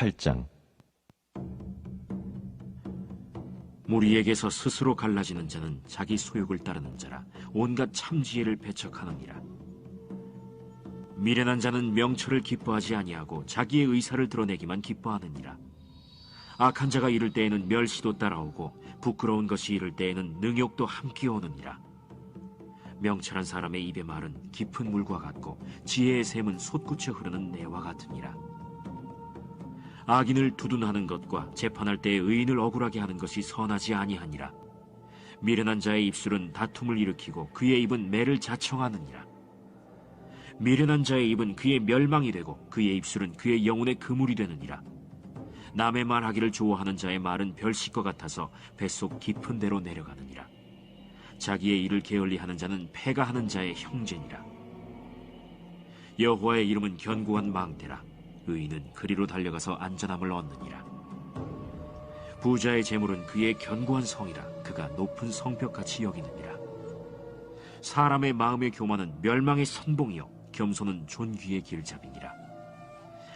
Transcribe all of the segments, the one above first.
18장. 무리에게서 스스로 갈라지는 자는 자기 소욕을 따르는 자라 온갖 참지혜를 배척하느니라. 미련한 자는 명철을 기뻐하지 아니하고 자기의 의사를 드러내기만 기뻐하느니라. 악한 자가 이를 때에는 멸시도 따라오고 부끄러운 것이 이를 때에는 능욕도 함께 오느니라. 명철한 사람의 입의 말은 깊은 물과 같고 지혜의 샘은 솟구쳐 흐르는 내와 같으니라. 악인을 두둔하는 것과 재판할 때에 의인을 억울하게 하는 것이 선하지 아니하니라. 미련한 자의 입술은 다툼을 일으키고 그의 입은 매를 자청하느니라. 미련한 자의 입은 그의 멸망이 되고 그의 입술은 그의 영혼의 그물이 되느니라. 남의 말하기를 좋아하는 자의 말은 별식과 같아서 뱃속 깊은 데로 내려가느니라. 자기의 일을 게을리하는 자는 패가 하는 자의 형제니라. 여호와의 이름은 견고한 망대라. 의인은 그리로 달려가서 안전함을 얻느니라. 부자의 재물은 그의 견고한 성이라. 그가 높은 성벽같이 여기느니라. 사람의 마음의 교만은 멸망의 선봉이요 겸손은 존귀의 길잡이니라.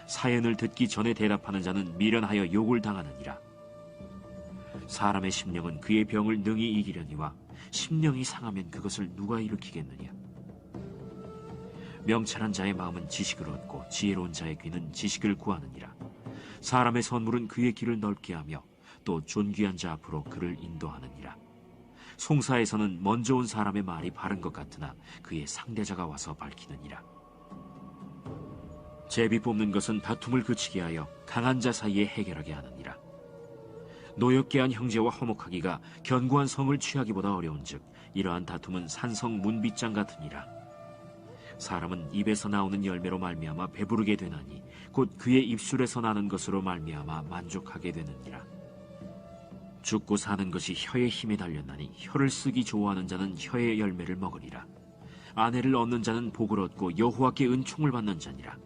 사연을 듣기 전에 대답하는 자는 미련하여 욕을 당하느니라. 사람의 심령은 그의 병을 능히 이기려니와 심령이 상하면 그것을 누가 일으키겠느냐. 명철한 자의 마음은 지식을 얻고 지혜로운 자의 귀는 지식을 구하느니라. 사람의 선물은 그의 길을 넓게 하며 또 존귀한 자 앞으로 그를 인도하느니라. 송사에서는 먼저 온 사람의 말이 바른 것 같으나 그의 상대자가 와서 밝히느니라. 제비 뽑는 것은 다툼을 그치게 하여 강한 자 사이에 해결하게 하느니라. 노엽게 한 형제와 화목하기가 견고한 성을 취하기보다 어려운즉 이러한 다툼은 산성 문빗장 같으니라. 사람은 입에서 나오는 열매로 말미암아 배부르게 되나니 곧 그의 입술에서 나는 것으로 말미암아 만족하게 되느니라. 죽고 사는 것이 혀의 힘에 달렸나니 혀를 쓰기 좋아하는 자는 혀의 열매를 먹으리라. 아내를 얻는 자는 복을 얻고 여호와께 은총을 받는 자니라.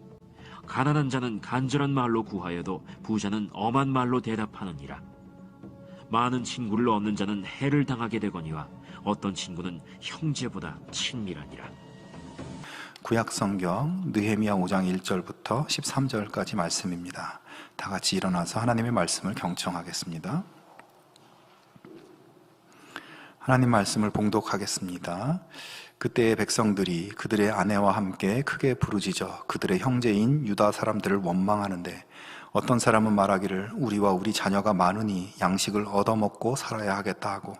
가난한 자는 간절한 말로 구하여도 부자는 엄한 말로 대답하느니라. 많은 친구를 얻는 자는 해를 당하게 되거니와 어떤 친구는 형제보다 친밀하니라. 구약성경 느헤미야 5장 1절부터 13절까지 말씀입니다. 다 같이 일어나서 하나님의 말씀을 경청하겠습니다. 하나님 말씀을 봉독하겠습니다. 그때의 백성들이 그들의 아내와 함께 크게 부르짖어 그들의 형제인 유다 사람들을 원망하는데 어떤 사람은 말하기를 우리와 우리 자녀가 많으니 양식을 얻어먹고 살아야 하겠다 하고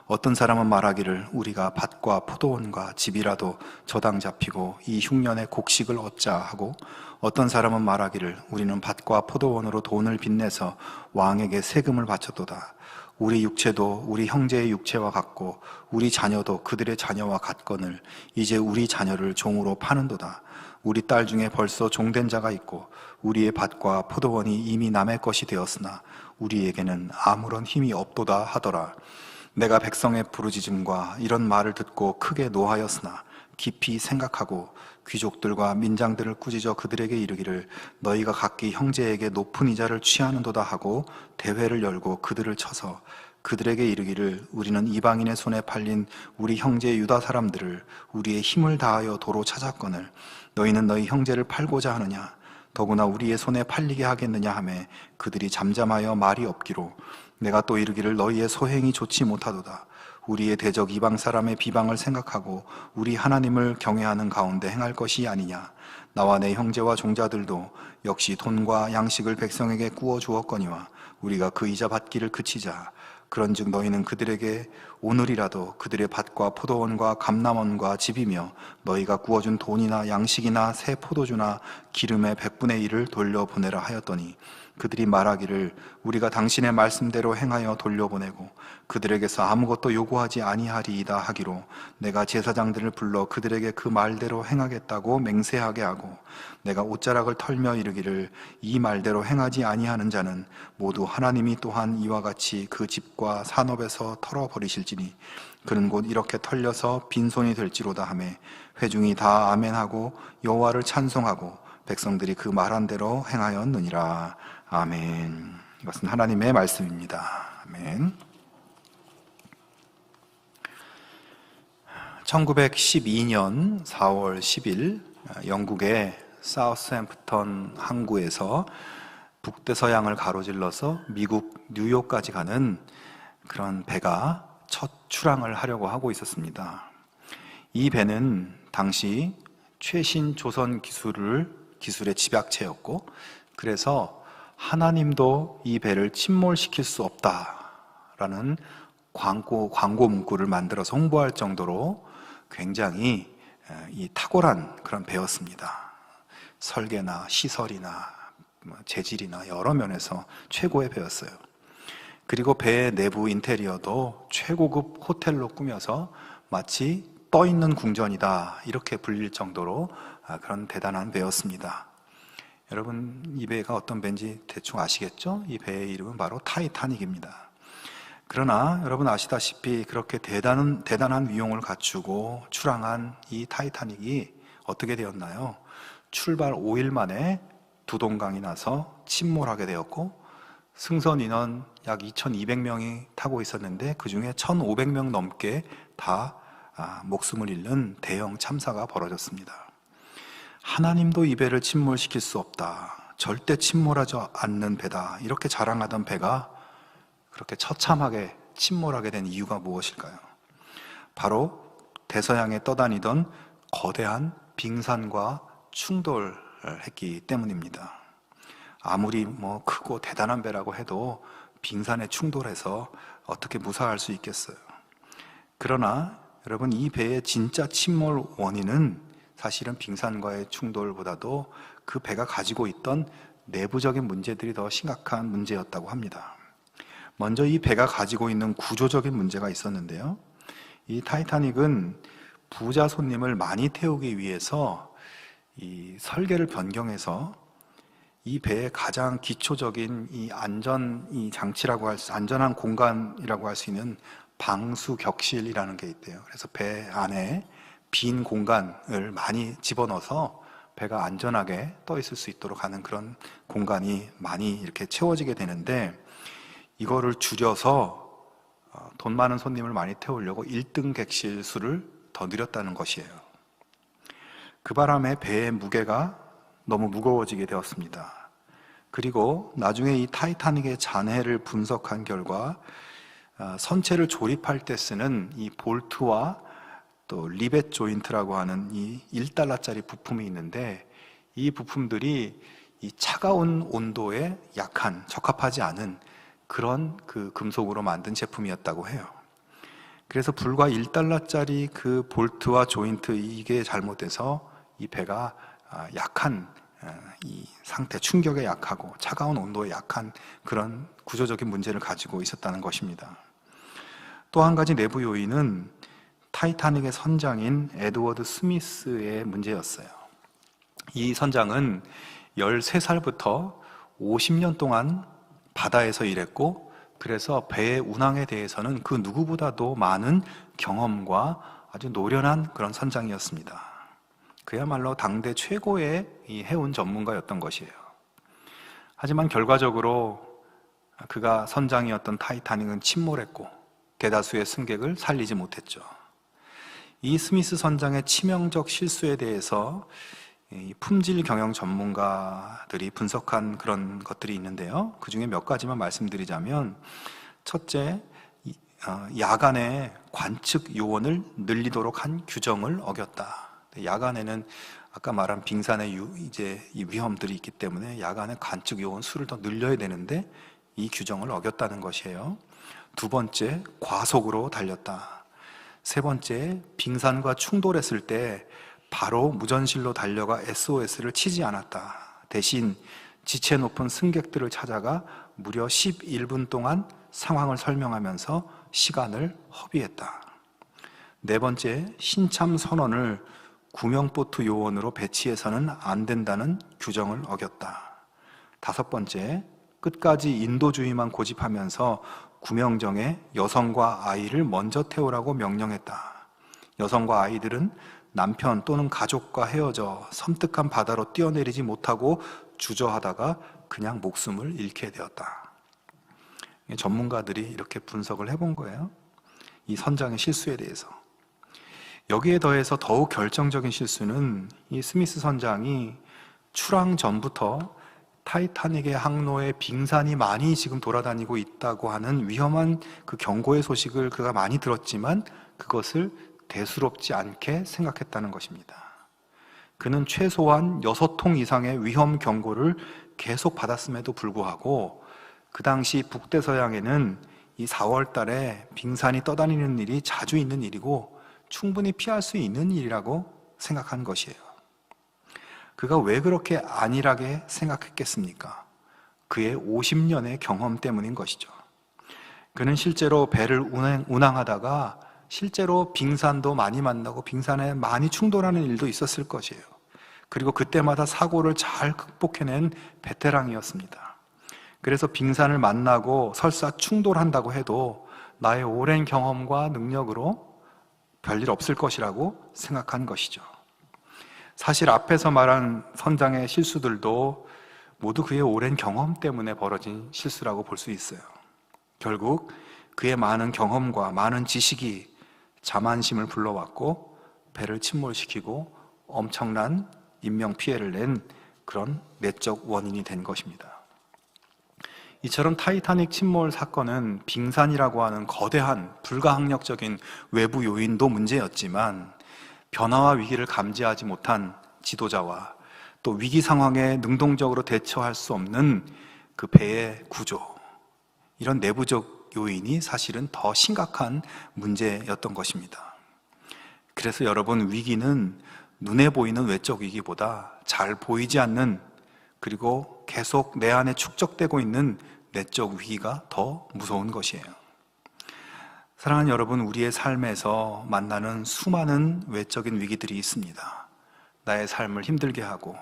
어떤 사람은 말하기를 우리가 밭과 포도원과 집이라도 저당 잡히고 이 흉년에 곡식을 얻자 하고 어떤 사람은 말하기를 우리는 밭과 포도원으로 돈을 빚내서 왕에게 세금을 바쳤도다. 우리 육체도 우리 형제의 육체와 같고 우리 자녀도 그들의 자녀와 같거늘 이제 우리 자녀를 종으로 파는도다. 우리 딸 중에 벌써 종된 자가 있고 우리의 밭과 포도원이 이미 남의 것이 되었으나 우리에게는 아무런 힘이 없도다 하더라. 내가 백성의 부르짖음과 이런 말을 듣고 크게 노하였으나 깊이 생각하고 귀족들과 민장들을 꾸짖어 그들에게 이르기를 너희가 각기 형제에게 높은 이자를 취하는도다 하고 대회를 열고 그들을 쳐서 그들에게 이르기를 우리는 이방인의 손에 팔린 우리 형제 유다 사람들을 우리의 힘을 다하여 도로 찾았거늘 너희는 너희 형제를 팔고자 하느냐 더구나 우리의 손에 팔리게 하겠느냐 하매 그들이 잠잠하여 말이 없기로 내가 또 이르기를 너희의 소행이 좋지 못하도다. 우리의 대적 이방 사람의 비방을 생각하고 우리 하나님을 경외하는 가운데 행할 것이 아니냐. 나와 내 형제와 종자들도 역시 돈과 양식을 백성에게 구워 주었거니와 우리가 그 이자 받기를 그치자. 그런즉 너희는 그들에게 오늘이라도 그들의 밭과 포도원과 감람원과 집이며 너희가 구워준 돈이나 양식이나 새 포도주나 기름의 100분의 1을 돌려보내라 하였더니 그들이 말하기를 우리가 당신의 말씀대로 행하여 돌려보내고 그들에게서 아무것도 요구하지 아니하리이다 하기로 내가 제사장들을 불러 그들에게 그 말대로 행하겠다고 맹세하게 하고 내가 옷자락을 털며 이르기를 이 말대로 행하지 아니하는 자는 모두 하나님이 또한 이와 같이 그 집과 산업에서 털어버리실지니 그는 곧 이렇게 털려서 빈손이 될지로다 하매 회중이 다 아멘하고 여호와를 찬송하고 백성들이 그 말한 대로 행하였느니라. 아멘. 이것은 하나님의 말씀입니다. 아멘. 1912년 4월 10일 영국의 사우스햄프턴 항구에서 북대서양을 가로질러서 미국 뉴욕까지 가는 그런 배가 첫 출항을 하려고 하고 있었습니다. 이 배는 당시 최신 조선 기술의 집약체였고, 그래서 하나님도 이 배를 침몰시킬 수 없다라는 광고 문구를 만들어서 홍보할 정도로 굉장히 이 탁월한 그런 배였습니다. 설계나 시설이나 재질이나 여러 면에서 최고의 배였어요. 그리고 배의 내부 인테리어도 최고급 호텔로 꾸며서 마치 떠있는 궁전이다 이렇게 불릴 정도로 그런 대단한 배였습니다. 여러분, 이 배가 어떤 배인지 대충 아시겠죠? 이 배의 이름은 바로 타이타닉입니다. 그러나 여러분 아시다시피 그렇게 대단한 위용을 갖추고 출항한 이 타이타닉이 어떻게 되었나요? 출발 5일 만에 두동강이 나서 침몰하게 되었고, 승선 인원 약 2,200명이 타고 있었는데 그 중에 1,500명 넘게 다 목숨을 잃는 대형 참사가 벌어졌습니다. 하나님도 이 배를 침몰시킬 수 없다, 절대 침몰하지 않는 배다, 이렇게 자랑하던 배가 그렇게 처참하게 침몰하게 된 이유가 무엇일까요? 바로 대서양에 떠다니던 거대한 빙산과 충돌을 했기 때문입니다. 아무리 크고 대단한 배라고 해도 빙산에 충돌해서 어떻게 무사할 수 있겠어요? 그러나 여러분, 이 배의 진짜 침몰 원인은 사실은 빙산과의 충돌보다도 그 배가 가지고 있던 내부적인 문제들이 더 심각한 문제였다고 합니다. 먼저 이 배가 가지고 있는 구조적인 문제가 있었는데요. 이 타이타닉은 부자 손님을 많이 태우기 위해서 이 설계를 변경해서 이 배의 가장 기초적인 이 안전한 공간이라고 할 수 있는 방수 격실이라는 게 있대요. 그래서 배 안에 빈 공간을 많이 집어넣어서 배가 안전하게 떠 있을 수 있도록 하는 그런 공간이 많이 이렇게 채워지게 되는데, 이거를 줄여서 돈 많은 손님을 많이 태우려고 1등 객실 수를 더 늘렸다는 것이에요. 그 바람에 배의 무게가 너무 무거워지게 되었습니다. 그리고 나중에 이 타이타닉의 잔해를 분석한 결과 선체를 조립할 때 쓰는 이 볼트와 또 리벳 조인트라고 하는 이 1달러짜리 부품이 있는데, 이 부품들이 이 차가운 온도에 약한, 적합하지 않은 그런 그 금속으로 만든 제품이었다고 해요. 그래서 불과 1달러짜리 그 볼트와 조인트, 이게 잘못돼서 이 배가 약한, 이 상태, 충격에 약하고 차가운 온도에 약한 그런 구조적인 문제를 가지고 있었다는 것입니다. 또 한 가지 내부 요인은 타이타닉의 선장인 에드워드 스미스의 문제였어요. 이 선장은 13살부터 50년 동안 바다에서 일했고, 그래서 배의 운항에 대해서는 그 누구보다도 많은 경험과 아주 노련한 그런 선장이었습니다. 그야말로 당대 최고의 이 해운 전문가였던 것이에요. 하지만 결과적으로 그가 선장이었던 타이타닉은 침몰했고 대다수의 승객을 살리지 못했죠. 이 스미스 선장의 치명적 실수에 대해서 이 품질 경영 전문가들이 분석한 그런 것들이 있는데요. 그 중에 몇 가지만 말씀드리자면, 첫째, 야간에 관측 요원을 늘리도록 한 규정을 어겼다. 야간에는 아까 말한 빙산의 이 위험들이 있기 때문에 야간에 관측 요원 수를 더 늘려야 되는데 이 규정을 어겼다는 것이에요. 두 번째, 과속으로 달렸다. 세 번째, 빙산과 충돌했을 때 바로 무전실로 달려가 SOS를 치지 않았다. 대신 지체 높은 승객들을 찾아가 무려 11분 동안 상황을 설명하면서 시간을 허비했다. 네 번째, 신참 선원을 구명보트 요원으로 배치해서는 안 된다는 규정을 어겼다. 다섯 번째, 끝까지 인도주의만 고집하면서 구명정에 여성과 아이를 먼저 태우라고 명령했다. 여성과 아이들은 남편 또는 가족과 헤어져 섬뜩한 바다로 뛰어내리지 못하고 주저하다가 그냥 목숨을 잃게 되었다. 전문가들이 이렇게 분석을 해본 거예요. 이 선장의 실수에 대해서. 여기에 더해서 더욱 결정적인 실수는 이 스미스 선장이 출항 전부터 타이타닉의 항로에 빙산이 많이 지금 돌아다니고 있다고 하는 위험한 그 경고의 소식을 그가 많이 들었지만 그것을 대수롭지 않게 생각했다는 것입니다. 그는 최소한 6통 이상의 위험 경고를 계속 받았음에도 불구하고 그 당시 북대서양에는 이 4월 달에 빙산이 떠다니는 일이 자주 있는 일이고 충분히 피할 수 있는 일이라고 생각한 것이에요. 그가 왜 그렇게 안일하게 생각했겠습니까? 그의 50년의 경험 때문인 것이죠. 그는 실제로 배를 운항하다가 실제로 빙산도 많이 만나고 빙산에 많이 충돌하는 일도 있었을 것이에요. 그리고 그때마다 사고를 잘 극복해낸 베테랑이었습니다. 그래서 빙산을 만나고 설사 충돌한다고 해도 나의 오랜 경험과 능력으로 별일 없을 것이라고 생각한 것이죠. 사실 앞에서 말한 선장의 실수들도 모두 그의 오랜 경험 때문에 벌어진 실수라고 볼 수 있어요. 결국 그의 많은 경험과 많은 지식이 자만심을 불러왔고 배를 침몰시키고 엄청난 인명피해를 낸 그런 내적 원인이 된 것입니다. 이처럼 타이타닉 침몰 사건은 빙산이라고 하는 거대한 불가항력적인 외부 요인도 문제였지만 변화와 위기를 감지하지 못한 지도자와 또 위기 상황에 능동적으로 대처할 수 없는 그 배의 구조, 이런 내부적 요인이 사실은 더 심각한 문제였던 것입니다. 그래서 여러분, 위기는 눈에 보이는 외적 위기보다 잘 보이지 않는, 그리고 계속 내 안에 축적되고 있는 내적 위기가 더 무서운 것이에요. 사랑하는 여러분, 우리의 삶에서 만나는 수많은 외적인 위기들이 있습니다. 나의 삶을 힘들게 하고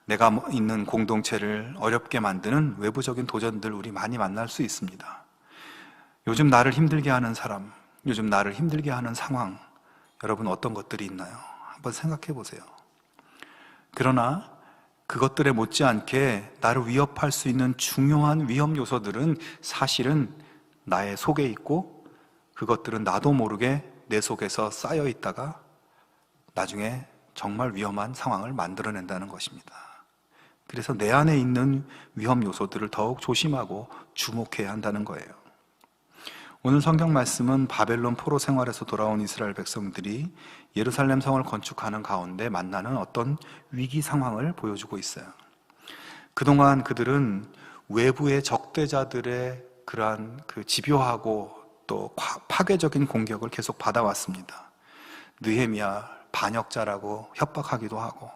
내가 있는 공동체를 어렵게 만드는 외부적인 도전들 우리 많이 만날 수 있습니다. 요즘 나를 힘들게 하는 사람, 요즘 나를 힘들게 하는 상황, 여러분 어떤 것들이 있나요? 한번 생각해 보세요. 그러나 그것들에 못지않게 나를 위협할 수 있는 중요한 위험 요소들은 사실은 나의 속에 있고 그것들은 나도 모르게 내 속에서 쌓여 있다가 나중에 정말 위험한 상황을 만들어낸다는 것입니다. 그래서 내 안에 있는 위험 요소들을 더욱 조심하고 주목해야 한다는 거예요. 오늘 성경 말씀은 바벨론 포로 생활에서 돌아온 이스라엘 백성들이 예루살렘 성을 건축하는 가운데 만나는 어떤 위기 상황을 보여주고 있어요. 그동안 그들은 외부의 적대자들의 그러한 그 집요하고 또 파괴적인 공격을 계속 받아왔습니다. 느헤미야 반역자라고 협박하기도 하고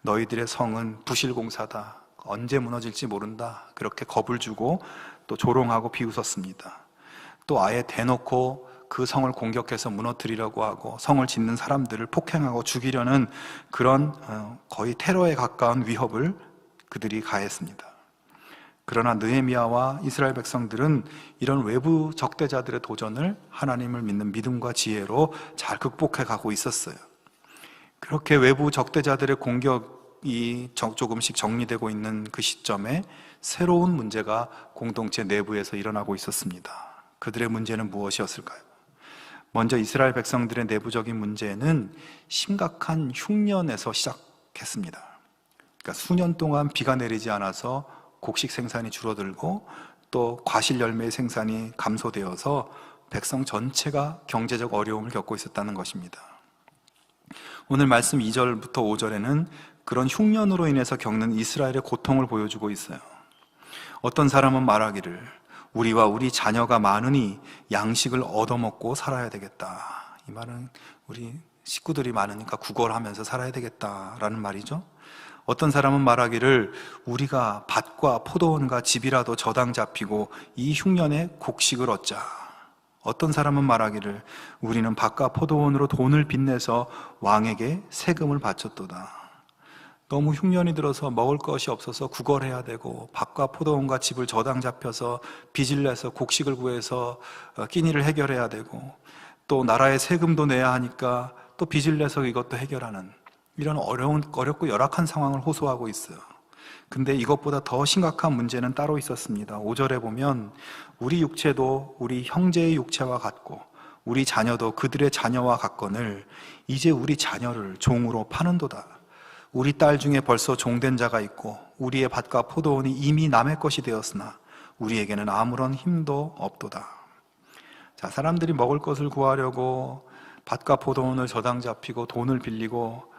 너희들의 성은 부실공사다, 언제 무너질지 모른다, 그렇게 겁을 주고 또 조롱하고 비웃었습니다. 또 아예 대놓고 그 성을 공격해서 무너뜨리려고 하고 성을 짓는 사람들을 폭행하고 죽이려는 그런 거의 테러에 가까운 위협을 그들이 가했습니다. 그러나 느헤미야와 이스라엘 백성들은 이런 외부 적대자들의 도전을 하나님을 믿는 믿음과 지혜로 잘 극복해 가고 있었어요. 그렇게 외부 적대자들의 공격이 조금씩 정리되고 있는 그 시점에 새로운 문제가 공동체 내부에서 일어나고 있었습니다. 그들의 문제는 무엇이었을까요? 먼저 이스라엘 백성들의 내부적인 문제는 심각한 흉년에서 시작했습니다. 그러니까 수년 동안 비가 내리지 않아서 곡식 생산이 줄어들고 또 과실 열매의 생산이 감소되어서 백성 전체가 경제적 어려움을 겪고 있었다는 것입니다. 오늘 말씀 2절부터 5절에는 그런 흉년으로 인해서 겪는 이스라엘의 고통을 보여주고 있어요. 어떤 사람은 말하기를 우리와 우리 자녀가 많으니 양식을 얻어먹고 살아야 되겠다. 이 말은 우리 식구들이 많으니까 구걸하면서 살아야 되겠다라는 말이죠. 어떤 사람은 말하기를 우리가 밭과 포도원과 집이라도 저당 잡히고 이 흉년에 곡식을 얻자. 어떤 사람은 말하기를 우리는 밭과 포도원으로 돈을 빚내서 왕에게 세금을 바쳤도다. 너무 흉년이 들어서 먹을 것이 없어서 구걸해야 되고 밭과 포도원과 집을 저당 잡혀서 빚을 내서 곡식을 구해서 끼니를 해결해야 되고 또 나라에 세금도 내야 하니까 또 빚을 내서 이것도 해결하는 이런 어렵고 열악한 상황을 호소하고 있어요. 근데 이것보다 더 심각한 문제는 따로 있었습니다. 5절에 보면 우리 육체도 우리 형제의 육체와 같고 우리 자녀도 그들의 자녀와 같거늘 이제 우리 자녀를 종으로 파는도다. 우리 딸 중에 벌써 종된 자가 있고 우리의 밭과 포도원이 이미 남의 것이 되었으나 우리에게는 아무런 힘도 없도다. 자, 사람들이 먹을 것을 구하려고 밭과 포도원을 저당 잡히고 돈을 빌리고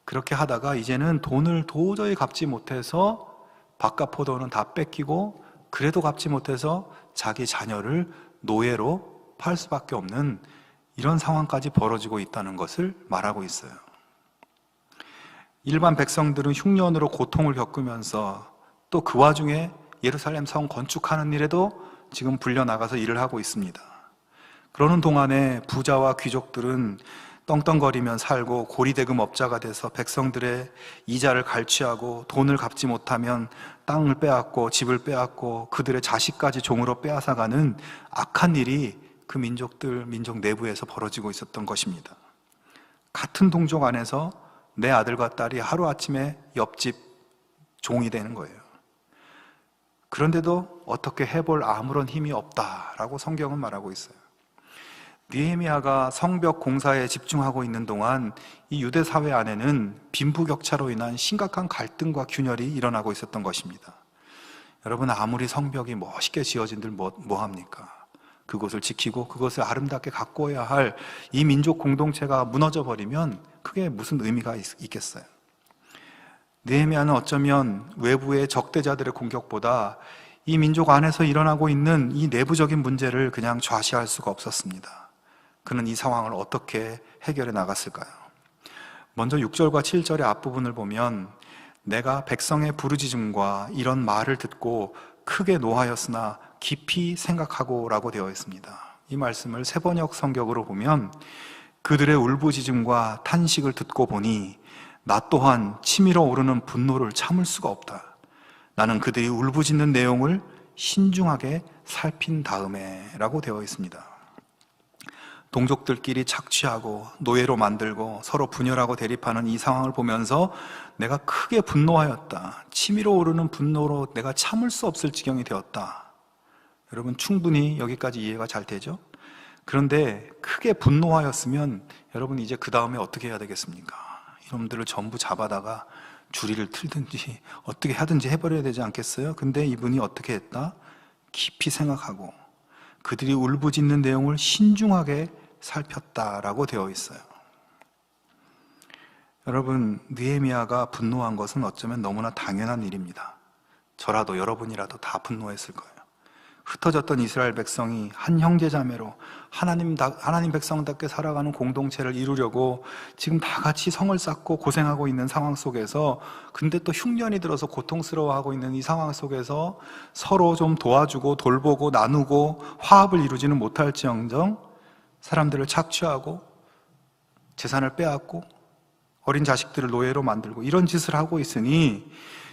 그렇게 하다가 이제는 돈을 도저히 갚지 못해서 밭과 포도원은 다 뺏기고 그래도 갚지 못해서 자기 자녀를 노예로 팔 수밖에 없는 이런 상황까지 벌어지고 있다는 것을 말하고 있어요. 일반 백성들은 흉년으로 고통을 겪으면서 또 그 와중에 예루살렘 성 건축하는 일에도 지금 불려나가서 일을 하고 있습니다. 그러는 동안에 부자와 귀족들은 떵떵거리며 살고 고리대금 업자가 돼서 백성들의 이자를 갈취하고 돈을 갚지 못하면 땅을 빼앗고 집을 빼앗고 그들의 자식까지 종으로 빼앗아가는 악한 일이 그 민족 내부에서 벌어지고 있었던 것입니다. 같은 동족 안에서 내 아들과 딸이 하루아침에 옆집 종이 되는 거예요. 그런데도 어떻게 해볼 아무런 힘이 없다라고 성경은 말하고 있어요. 느헤미야가 성벽 공사에 집중하고 있는 동안 이 유대 사회 안에는 빈부격차로 인한 심각한 갈등과 균열이 일어나고 있었던 것입니다. 여러분, 아무리 성벽이 멋있게 지어진들 뭐합니까? 그것을 지키고 그것을 아름답게 가꿔야 할 이 민족 공동체가 무너져 버리면 그게 무슨 의미가 있겠어요? 느헤미야는 어쩌면 외부의 적대자들의 공격보다 이 민족 안에서 일어나고 있는 이 내부적인 문제를 그냥 좌시할 수가 없었습니다. 그는 이 상황을 어떻게 해결해 나갔을까요? 먼저 6절과 7절의 앞부분을 보면 내가 백성의 부르짖음과 이런 말을 듣고 크게 노하였으나 깊이 생각하고 라고 되어 있습니다. 이 말씀을 세번역 성격으로 보면 그들의 울부짖음과 탄식을 듣고 보니 나 또한 치밀어 오르는 분노를 참을 수가 없다. 나는 그들이 울부짖는 내용을 신중하게 살핀 다음에 라고 되어 있습니다. 동족들끼리 착취하고 노예로 만들고 서로 분열하고 대립하는 이 상황을 보면서 내가 크게 분노하였다. 치밀어 오르는 분노로 내가 참을 수 없을 지경이 되었다. 여러분, 충분히 여기까지 이해가 잘 되죠? 그런데 크게 분노하였으면 여러분 이제 그 다음에 어떻게 해야 되겠습니까? 이놈들을 전부 잡아다가 주리를 틀든지 어떻게 하든지 해버려야 되지 않겠어요? 근데 이분이 어떻게 했다? 깊이 생각하고 그들이 울부짖는 내용을 신중하게 살폈다라고 되어 있어요. 여러분, 느헤미야가 분노한 것은 어쩌면 너무나 당연한 일입니다. 저라도 여러분이라도 다 분노했을 거예요. 흩어졌던 이스라엘 백성이 한 형제자매로 하나님 백성답게 살아가는 공동체를 이루려고 지금 다 같이 성을 쌓고 고생하고 있는 상황 속에서, 근데 또 흉년이 들어서 고통스러워하고 있는 이 상황 속에서 서로 좀 도와주고 돌보고 나누고 화합을 이루지는 못할지언정 사람들을 착취하고 재산을 빼앗고 어린 자식들을 노예로 만들고 이런 짓을 하고 있으니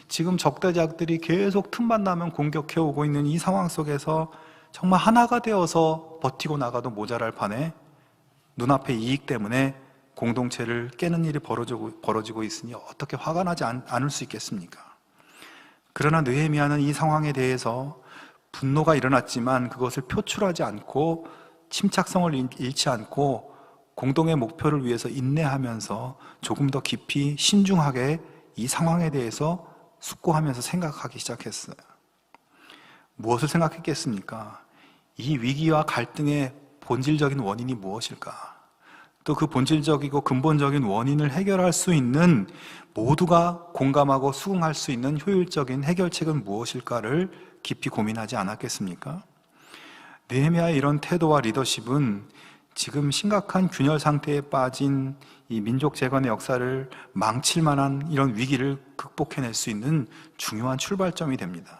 지금 적대자들이 계속 틈만 나면 공격해오고 있는 이 상황 속에서 정말 하나가 되어서 버티고 나가도 모자랄 판에 눈앞의 이익 때문에 공동체를 깨는 일이 벌어지고 있으니 어떻게 화가 나지 않을 수 있겠습니까? 그러나 느헤미야는 이 상황에 대해서 분노가 일어났지만 그것을 표출하지 않고 침착성을 잃지 않고 공동의 목표를 위해서 인내하면서 조금 더 깊이 신중하게 이 상황에 대해서 숙고하면서 생각하기 시작했어요. 무엇을 생각했겠습니까? 이 위기와 갈등의 본질적인 원인이 무엇일까? 또 그 본질적이고 근본적인 원인을 해결할 수 있는, 모두가 공감하고 수긍할 수 있는 효율적인 해결책은 무엇일까를 깊이 고민하지 않았겠습니까? 느헤미야의 이런 태도와 리더십은 지금 심각한 균열 상태에 빠진 이 민족 재건의 역사를 망칠 만한 이런 위기를 극복해낼 수 있는 중요한 출발점이 됩니다.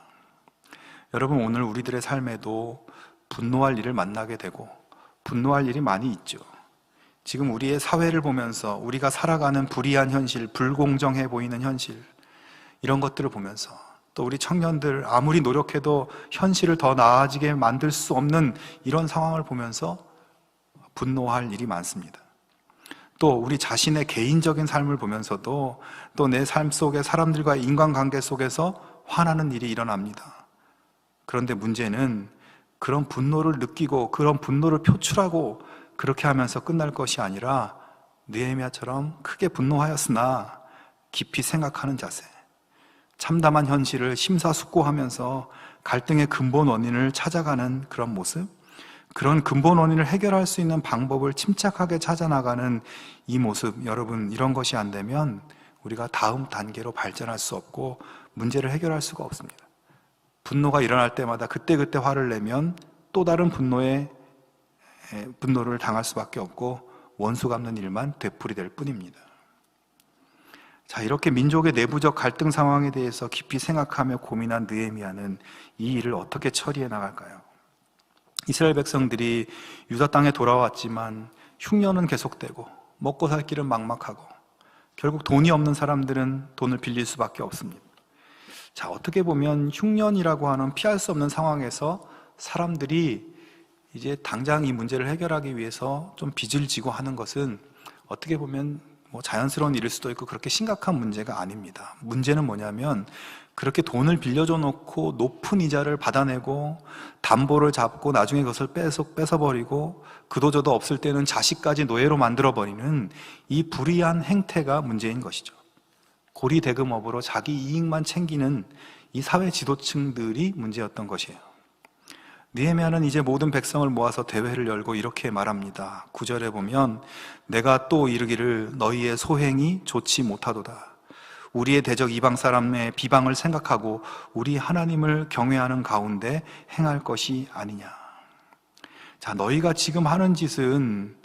여러분, 오늘 우리들의 삶에도 분노할 일을 만나게 되고 분노할 일이 많이 있죠. 지금 우리의 사회를 보면서 우리가 살아가는 불의한 현실, 불공정해 보이는 현실, 이런 것들을 보면서 또 우리 청년들 아무리 노력해도 현실을 더 나아지게 만들 수 없는 이런 상황을 보면서 분노할 일이 많습니다. 또 우리 자신의 개인적인 삶을 보면서도 또 내 삶 속에 사람들과의 인간관계 속에서 화나는 일이 일어납니다. 그런데 문제는 그런 분노를 느끼고 그런 분노를 표출하고 그렇게 하면서 끝날 것이 아니라 느헤미야처럼 크게 분노하였으나 깊이 생각하는 자세, 참담한 현실을 심사숙고하면서 갈등의 근본 원인을 찾아가는 그런 모습, 그런 근본 원인을 해결할 수 있는 방법을 침착하게 찾아나가는 이 모습, 여러분, 이런 것이 안 되면 우리가 다음 단계로 발전할 수 없고 문제를 해결할 수가 없습니다. 분노가 일어날 때마다 그때그때 화를 내면 또 다른 분노를 당할 수밖에 없고 원수 갚는 일만 되풀이될 뿐입니다. 자, 이렇게 민족의 내부적 갈등 상황에 대해서 깊이 생각하며 고민한 느헤미야는 이 일을 어떻게 처리해 나갈까요? 이스라엘 백성들이 유다 땅에 돌아왔지만 흉년은 계속되고 먹고 살 길은 막막하고 결국 돈이 없는 사람들은 돈을 빌릴 수밖에 없습니다. 자, 어떻게 보면 흉년이라고 하는 피할 수 없는 상황에서 사람들이 이제 당장 이 문제를 해결하기 위해서 좀 빚을 지고 하는 것은 어떻게 보면 자연스러운 일일 수도 있고 그렇게 심각한 문제가 아닙니다. 문제는 뭐냐면 그렇게 돈을 빌려줘 놓고 높은 이자를 받아내고 담보를 잡고 나중에 그것을 뺏어버리고 그도저도 없을 때는 자식까지 노예로 만들어버리는 이 불의한 행태가 문제인 것이죠. 고리대금업으로 자기 이익만 챙기는 이 사회 지도층들이 문제였던 것이에요. 느헤미야는 이제 모든 백성을 모아서 대회를 열고 이렇게 말합니다. 9절에 보면 내가 또 이르기를 너희의 소행이 좋지 못하도다. 우리의 대적 이방 사람의 비방을 생각하고 우리 하나님을 경외하는 가운데 행할 것이 아니냐. 자, 너희가 지금 하는 짓은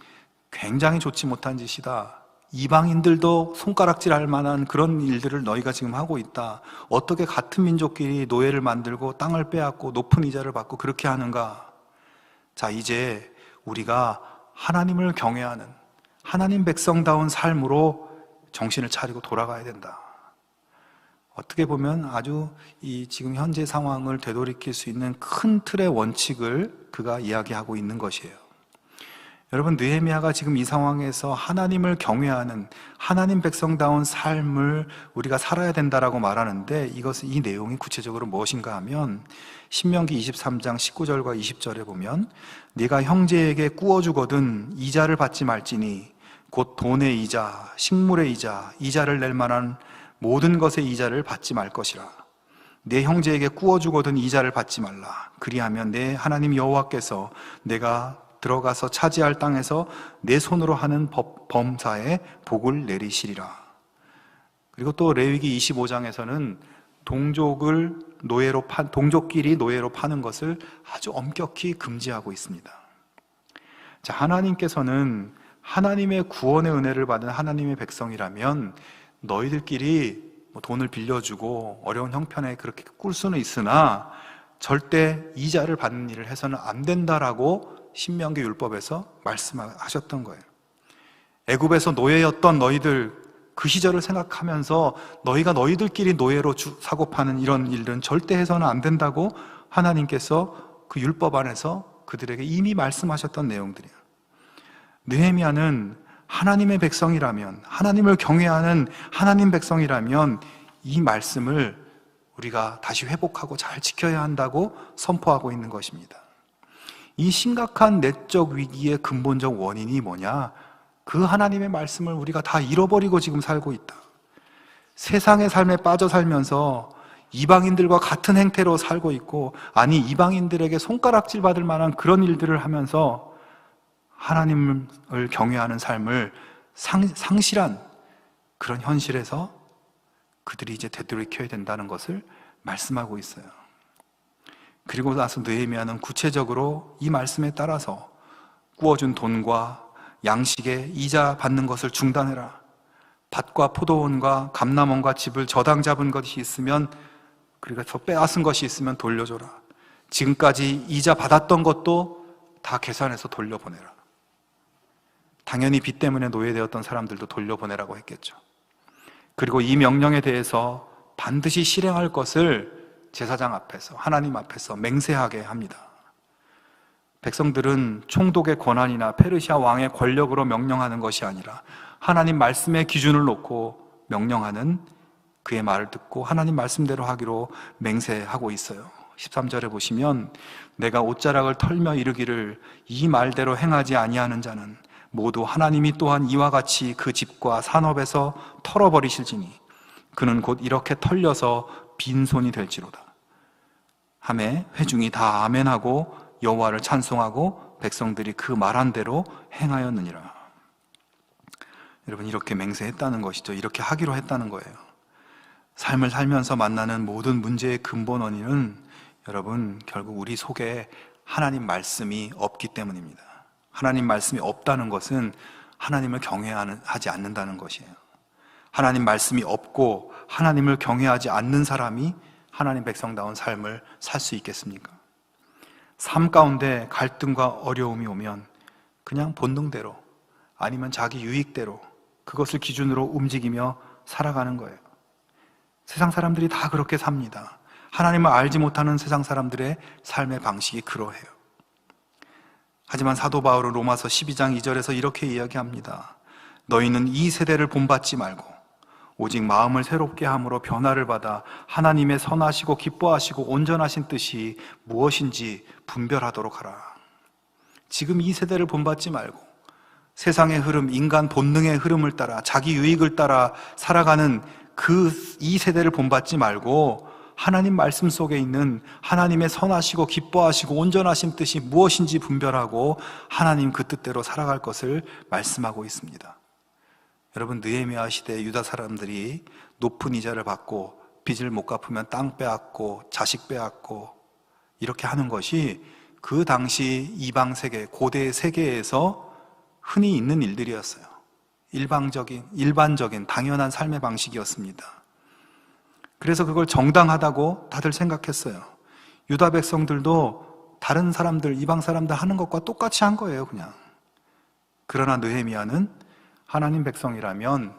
굉장히 좋지 못한 짓이다. 이방인들도 손가락질할 만한 그런 일들을 너희가 지금 하고 있다. 어떻게 같은 민족끼리 노예를 만들고 땅을 빼앗고 높은 이자를 받고 그렇게 하는가? 자, 이제 우리가 하나님을 경외하는 하나님 백성다운 삶으로 정신을 차리고 돌아가야 된다. 어떻게 보면 아주 이 지금 현재 상황을 되돌이킬 수 있는 큰 틀의 원칙을 그가 이야기하고 있는 것이에요. 여러분, 느헤미야가 지금 이 상황에서 하나님을 경외하는 하나님 백성다운 삶을 우리가 살아야 된다라고 말하는데 이 내용이 구체적으로 무엇인가 하면 신명기 23장 19절과 20절에 보면 네가 형제에게 꾸어주거든 이자를 받지 말지니 곧 돈의 이자, 식물의 이자, 이자를 낼 만한 모든 것의 이자를 받지 말 것이라. 내 형제에게 꾸어주거든 이자를 받지 말라. 그리하면 내 하나님 여호와께서 내가 들어가서 차지할 땅에서 내 손으로 하는 범사에 복을 내리시리라. 그리고 또 레위기 25장에서는 동족끼리 노예로 파는 것을 아주 엄격히 금지하고 있습니다. 자, 하나님께서는 하나님의 구원의 은혜를 받은 하나님의 백성이라면 너희들끼리 돈을 빌려주고 어려운 형편에 그렇게 꿀 수는 있으나 절대 이자를 받는 일을 해서는 안 된다라고 신명기 율법에서 말씀하셨던 거예요. 애굽에서 노예였던 너희들, 그 시절을 생각하면서 너희가 너희들끼리 노예로 사고 파는 이런 일들은 절대 해서는 안 된다고 하나님께서 그 율법 안에서 그들에게 이미 말씀하셨던 내용들이에요. 느헤미야는 하나님의 백성이라면, 하나님을 경외하는 하나님 백성이라면 이 말씀을 우리가 다시 회복하고 잘 지켜야 한다고 선포하고 있는 것입니다. 이 심각한 내적 위기의 근본적 원인이 뭐냐? 그 하나님의 말씀을 우리가 다 잃어버리고 지금 살고 있다. 세상의 삶에 빠져 살면서 이방인들과 같은 행태로 살고 있고, 아니 이방인들에게 손가락질 받을 만한 그런 일들을 하면서 하나님을 경외하는 삶을 상실한 그런 현실에서 그들이 이제 되돌이켜야 된다는 것을 말씀하고 있어요. 그리고 나서 느헤미야는 구체적으로 이 말씀에 따라서 꾸어준 돈과 양식의 이자 받는 것을 중단해라. 밭과 포도원과 감람원과 집을 저당 잡은 것이 있으면, 그러니까 저 빼앗은 것이 있으면 돌려줘라. 지금까지 이자 받았던 것도 다 계산해서 돌려보내라. 당연히 빚 때문에 노예되었던 사람들도 돌려보내라고 했겠죠. 그리고 이 명령에 대해서 반드시 실행할 것을 제사장 앞에서, 하나님 앞에서 맹세하게 합니다. 백성들은 총독의 권한이나 페르시아 왕의 권력으로 명령하는 것이 아니라 하나님 말씀의 기준을 놓고 명령하는 그의 말을 듣고 하나님 말씀대로 하기로 맹세하고 있어요. 13절에 보시면 내가 옷자락을 털며 이르기를 이 말대로 행하지 아니하는 자는 모두 하나님이 또한 이와 같이 그 집과 산업에서 털어버리실지니 그는 곧 이렇게 털려서 빈손이 될지로다 하매 회중이 다 아멘하고 여호와를 찬송하고 백성들이 그 말한 대로 행하였느니라. 여러분, 이렇게 맹세했다는 것이죠. 이렇게 하기로 했다는 거예요. 삶을 살면서 만나는 모든 문제의 근본 원인은 여러분, 결국 우리 속에 하나님 말씀이 없기 때문입니다. 하나님 말씀이 없다는 것은 하나님을 경외하지 않는다는 것이에요. 하나님 말씀이 없고 하나님을 경외하지 않는 사람이 하나님 백성다운 삶을 살 수 있겠습니까? 삶 가운데 갈등과 어려움이 오면 그냥 본능대로 아니면 자기 유익대로 그것을 기준으로 움직이며 살아가는 거예요. 세상 사람들이 다 그렇게 삽니다. 하나님을 알지 못하는 세상 사람들의 삶의 방식이 그러해요. 하지만 사도 바울은 로마서 12장 2절에서 이렇게 이야기합니다. 너희는 이 세대를 본받지 말고 오직 마음을 새롭게 함으로 변화를 받아 하나님의 선하시고 기뻐하시고 온전하신 뜻이 무엇인지 분별하도록 하라. 지금 이 세대를 본받지 말고 세상의 흐름, 인간 본능의 흐름을 따라 자기 유익을 따라 살아가는 이 세대를 본받지 말고 하나님 말씀 속에 있는 하나님의 선하시고 기뻐하시고 온전하신 뜻이 무엇인지 분별하고 하나님 그 뜻대로 살아갈 것을 말씀하고 있습니다. 여러분, 느헤미야 시대 유다 사람들이 높은 이자를 받고 빚을 못 갚으면 땅 빼앗고 자식 빼앗고 이렇게 하는 것이 그 당시 이방 세계, 고대 세계에서 흔히 있는 일들이었어요. 일반적인 당연한 삶의 방식이었습니다. 그래서 그걸 정당하다고 다들 생각했어요. 유다 백성들도 다른 사람들, 이방 사람들 하는 것과 똑같이 한 거예요, 그냥. 그러나 느헤미야는 하나님 백성이라면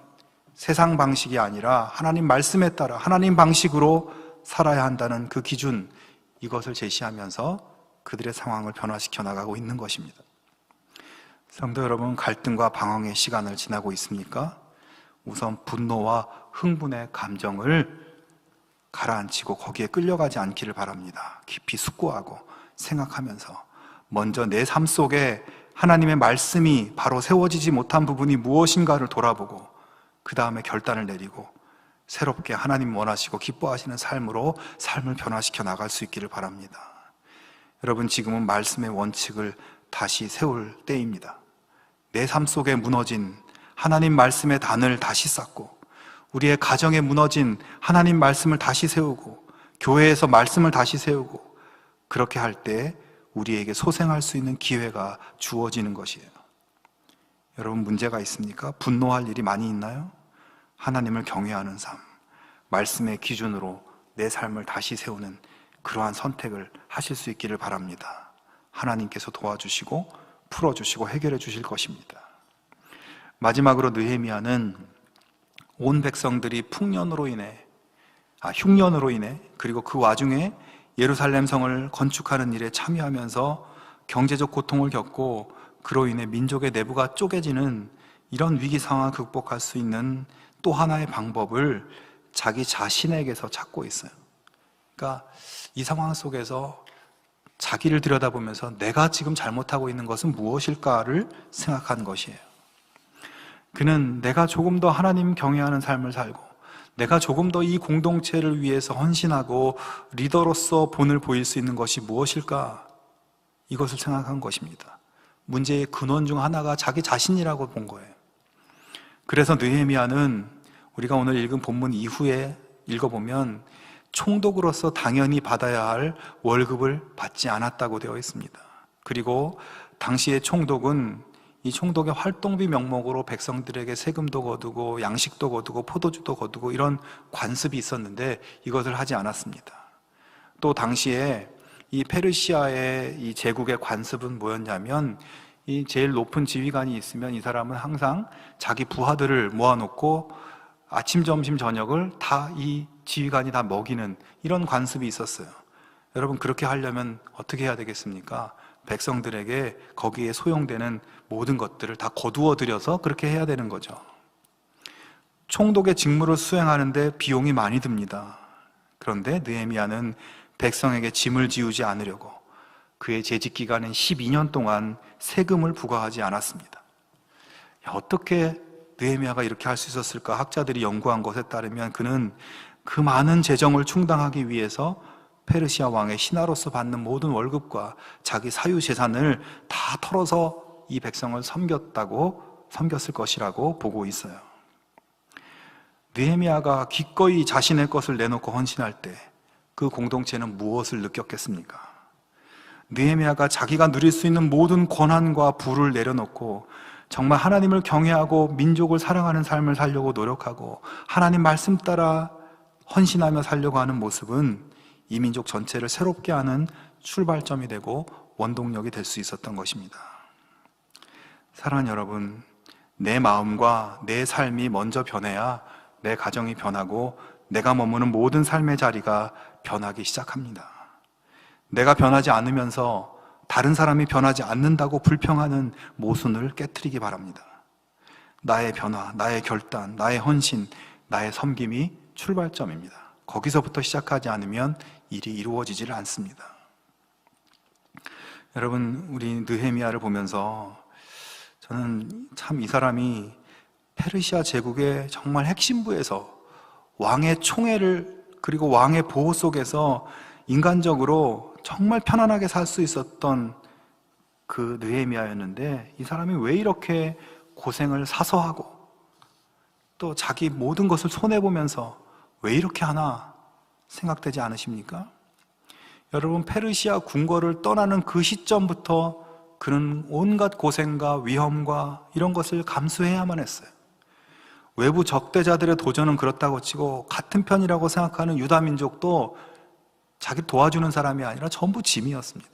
세상 방식이 아니라 하나님 말씀에 따라 하나님 방식으로 살아야 한다는 그 기준, 이것을 제시하면서 그들의 상황을 변화시켜 나가고 있는 것입니다. 성도 여러분, 갈등과 방황의 시간을 지나고 있습니까? 우선 분노와 흥분의 감정을 가라앉히고 거기에 끌려가지 않기를 바랍니다. 깊이 숙고하고 생각하면서 먼저 내 삶 속에 하나님의 말씀이 바로 세워지지 못한 부분이 무엇인가를 돌아보고 그 다음에 결단을 내리고 새롭게 하나님 원하시고 기뻐하시는 삶으로 삶을 변화시켜 나갈 수 있기를 바랍니다. 여러분, 지금은 말씀의 원칙을 다시 세울 때입니다. 내 삶 속에 무너진 하나님 말씀의 단을 다시 쌓고 우리의 가정에 무너진 하나님 말씀을 다시 세우고 교회에서 말씀을 다시 세우고 그렇게 할 때 우리에게 소생할 수 있는 기회가 주어지는 것이에요. 여러분, 문제가 있습니까? 분노할 일이 많이 있나요? 하나님을 경외하는 삶, 말씀의 기준으로 내 삶을 다시 세우는 그러한 선택을 하실 수 있기를 바랍니다. 하나님께서 도와주시고 풀어주시고 해결해 주실 것입니다. 마지막으로 느헤미야는 온 백성들이 흉년으로 인해 그리고 그 와중에 예루살렘 성을 건축하는 일에 참여하면서 경제적 고통을 겪고 그로 인해 민족의 내부가 쪼개지는 이런 위기 상황을 극복할 수 있는 또 하나의 방법을 자기 자신에게서 찾고 있어요. 그러니까 이 상황 속에서 자기를 들여다보면서 내가 지금 잘못하고 있는 것은 무엇일까를 생각한 것이에요. 그는 내가 조금 더 하나님 경외하는 삶을 살고 내가 조금 더 이 공동체를 위해서 헌신하고 리더로서 본을 보일 수 있는 것이 무엇일까? 이것을 생각한 것입니다. 문제의 근원 중 하나가 자기 자신이라고 본 거예요. 그래서 느헤미야는 우리가 오늘 읽은 본문 이후에 읽어보면 총독으로서 당연히 받아야 할 월급을 받지 않았다고 되어 있습니다. 그리고 당시의 총독은 이 총독의 활동비 명목으로 백성들에게 세금도 거두고 양식도 거두고 포도주도 거두고 이런 관습이 있었는데 이것을 하지 않았습니다. 또 당시에 이 페르시아의 이 제국의 관습은 뭐였냐면 이 제일 높은 지휘관이 있으면 이 사람은 항상 자기 부하들을 모아놓고 아침, 점심, 저녁을 다 이 지휘관이 다 먹이는 이런 관습이 있었어요. 여러분, 그렇게 하려면 어떻게 해야 되겠습니까? 백성들에게 거기에 소용되는 모든 것들을 다 거두어 들여서 그렇게 해야 되는 거죠. 총독의 직무를 수행하는데 비용이 많이 듭니다. 그런데 느헤미야는 백성에게 짐을 지우지 않으려고 그의 재직 기간인 12년 동안 세금을 부과하지 않았습니다. 어떻게 느헤미야가 이렇게 할 수 있었을까? 학자들이 연구한 것에 따르면 그는 그 많은 재정을 충당하기 위해서 페르시아 왕의 신하로서 받는 모든 월급과 자기 사유 재산을 다 털어서 이 백성을 섬겼을 것이라고 보고 있어요. 느헤미야가 기꺼이 자신의 것을 내놓고 헌신할 때 그 공동체는 무엇을 느꼈겠습니까? 느헤미야가 자기가 누릴 수 있는 모든 권한과 부를 내려놓고 정말 하나님을 경외하고 민족을 사랑하는 삶을 살려고 노력하고 하나님 말씀 따라 헌신하며 살려고 하는 모습은 이 민족 전체를 새롭게 하는 출발점이 되고 원동력이 될 수 있었던 것입니다. 사랑하는 여러분, 내 마음과 내 삶이 먼저 변해야 내 가정이 변하고 내가 머무는 모든 삶의 자리가 변하기 시작합니다. 내가 변하지 않으면서 다른 사람이 변하지 않는다고 불평하는 모순을 깨트리기 바랍니다. 나의 변화, 나의 결단, 나의 헌신, 나의 섬김이 출발점입니다. 거기서부터 시작하지 않으면 일이 이루어지지를 않습니다. 여러분, 우리 느헤미야를 보면서 저는 참 이 사람이 페르시아 제국의 정말 핵심부에서 왕의 총애를 그리고 왕의 보호 속에서 인간적으로 정말 편안하게 살 수 있었던 그 느헤미야였는데 이 사람이 왜 이렇게 고생을 사서 하고 또 자기 모든 것을 손해보면서 왜 이렇게 하나 생각되지 않으십니까? 여러분, 페르시아 궁궐을 떠나는 그 시점부터 그는 온갖 고생과 위험과 이런 것을 감수해야만 했어요. 외부 적대자들의 도전은 그렇다고 치고 같은 편이라고 생각하는 유다 민족도 자기 도와주는 사람이 아니라 전부 짐이었습니다.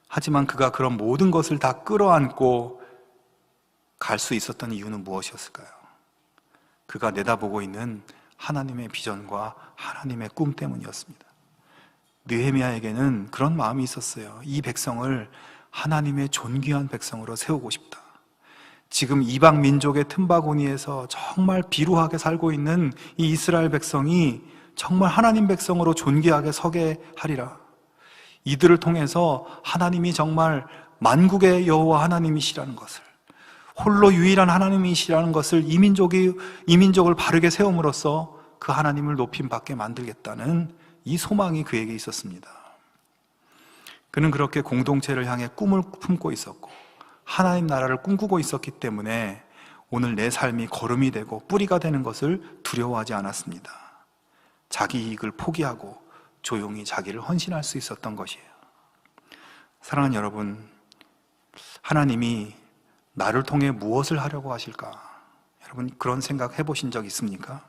하지만 그가 그런 모든 것을 다 끌어안고 갈 수 있었던 이유는 무엇이었을까요? 그가 내다보고 있는 하나님의 비전과 하나님의 꿈 때문이었습니다. 느헤미야에게는 그런 마음이 있었어요. 이 백성을 하나님의 존귀한 백성으로 세우고 싶다. 지금 이방 민족의 틈바구니에서 정말 비루하게 살고 있는 이 이스라엘 백성이 정말 하나님 백성으로 존귀하게 서게 하리라. 이들을 통해서 하나님이 정말 만국의 여호와 하나님이시라는 것을, 홀로 유일한 하나님이시라는 것을 이 민족을 바르게 세움으로써 그 하나님을 높임 받게 만들겠다는 이 소망이 그에게 있었습니다. 그는 그렇게 공동체를 향해 꿈을 품고 있었고 하나님 나라를 꿈꾸고 있었기 때문에 오늘 내 삶이 거름이 되고 뿌리가 되는 것을 두려워하지 않았습니다. 자기 이익을 포기하고 조용히 자기를 헌신할 수 있었던 것이에요. 사랑하는 여러분, 하나님이 나를 통해 무엇을 하려고 하실까? 여러분, 그런 생각 해보신 적 있습니까?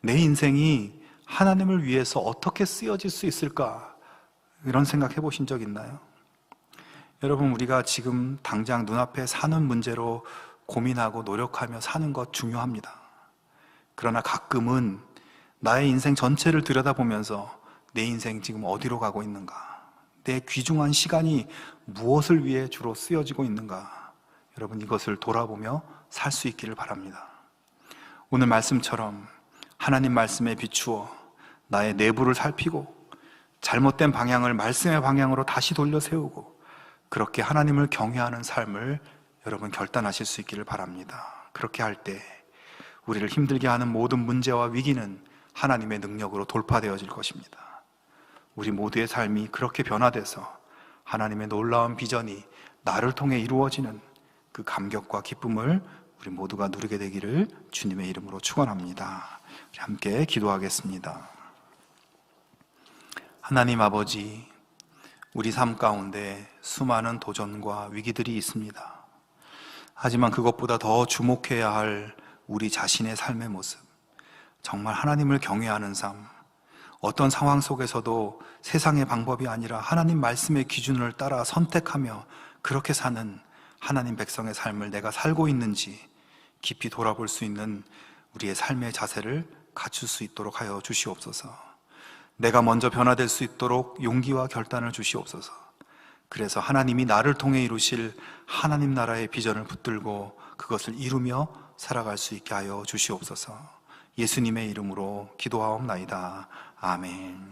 내 인생이 하나님을 위해서 어떻게 쓰여질 수 있을까? 이런 생각 해보신 적 있나요? 여러분, 우리가 지금 당장 눈앞에 사는 문제로 고민하고 노력하며 사는 것 중요합니다. 그러나 가끔은 나의 인생 전체를 들여다보면서 내 인생 지금 어디로 가고 있는가? 내 귀중한 시간이 무엇을 위해 주로 쓰여지고 있는가? 여러분, 이것을 돌아보며 살 수 있기를 바랍니다. 오늘 말씀처럼 하나님 말씀에 비추어 나의 내부를 살피고 잘못된 방향을 말씀의 방향으로 다시 돌려 세우고 그렇게 하나님을 경외하는 삶을 여러분 결단하실 수 있기를 바랍니다. 그렇게 할 때 우리를 힘들게 하는 모든 문제와 위기는 하나님의 능력으로 돌파되어질 것입니다. 우리 모두의 삶이 그렇게 변화돼서 하나님의 놀라운 비전이 나를 통해 이루어지는 그 감격과 기쁨을 우리 모두가 누리게 되기를 주님의 이름으로 축원합니다. 우리 함께 기도하겠습니다. 하나님 아버지, 우리 삶 가운데 수많은 도전과 위기들이 있습니다. 하지만 그것보다 더 주목해야 할 우리 자신의 삶의 모습, 정말 하나님을 경외하는 삶, 어떤 상황 속에서도 세상의 방법이 아니라 하나님 말씀의 기준을 따라 선택하며 그렇게 사는 하나님 백성의 삶을 내가 살고 있는지 깊이 돌아볼 수 있는 우리의 삶의 자세를 갖출 수 있도록 하여 주시옵소서. 내가 먼저 변화될 수 있도록 용기와 결단을 주시옵소서. 그래서 하나님이 나를 통해 이루실 하나님 나라의 비전을 붙들고 그것을 이루며 살아갈 수 있게 하여 주시옵소서. 예수님의 이름으로 기도하옵나이다. 아멘.